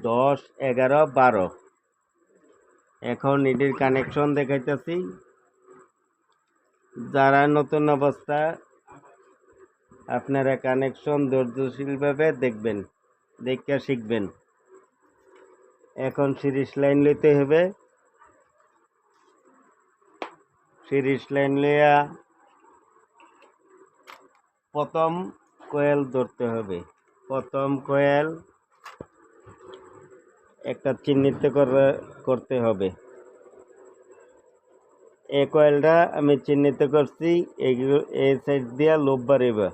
10, 11, 12। এখন এটির কানেকশন দেখাইতেছি। যারা নতুন অবস্থা আপনারা কানেকশন ধৈর্যশীলভাবে দেখবেন, দেখে শিখবেন। এখন সিরিজ লাইন লইতে হবে। সিরিজ লাইন লইয়া প্রথম কয়েল ধরতে হবে। প্রথম কয়েল একটা চিহ্নিত করতে হবে। এই কয়েলটা আমি চিহ্নিত করছি, এইগুলো এই সাইড দিয়া লোভ বাড়িবে।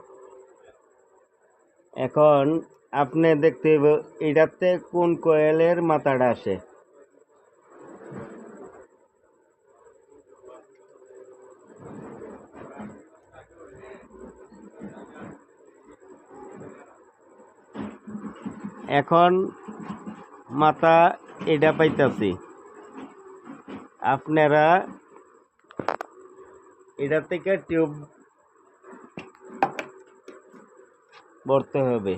এখন আপনি দেখতে হবে এটাতে কোন কয়েলের মাথাটা আসে। এখন মাথা এটা পাইতেছি, আপনারা এটা থেকে টিউব ভরতে হবে।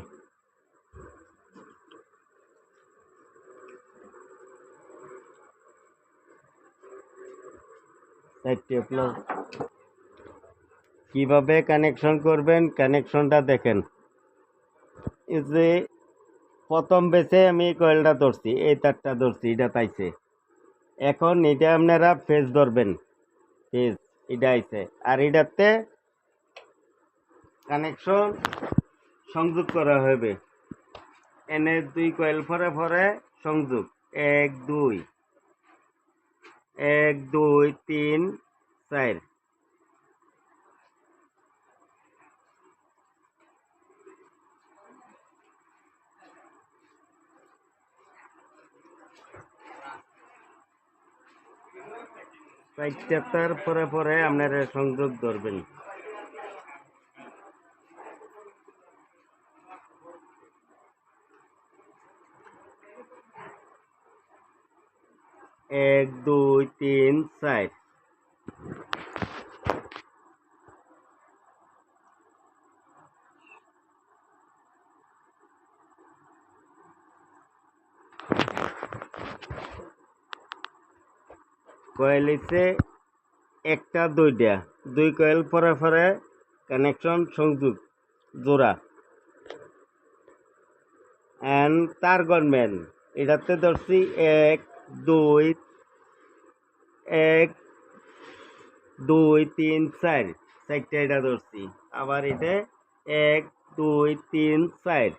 কিভাবে কানেকশন করবেন, কানেকশনটা দেখেন। এই যে প্রথম বেসে আমি কয়েলটা ধরছি, এই তারটা ধরছি, এটা তাইছে। এখন এটা আপনারা ফেজ ধরবেন, ফেজ এটা আইছে। আর এটাতে কানেকশন সংযোগ করা হবে। এনে 2 কয়েল পরে পরে সংযোগ। 1 2 1 2 3 4। চারটার পরে পরে আপনারা সংযোগ ধরবেন। এক দুই তিন চার। কয়েল হচ্ছে একটা দুইটা, 2 কয়েল পরে পরে কানেকশন সংযোগ জোড়া। এন্ড তার গনবেন এটাতে ধরছি 1 2 1 2 3 4, চারটা এটা ধরছি। আবার এটা 1 2 3 4।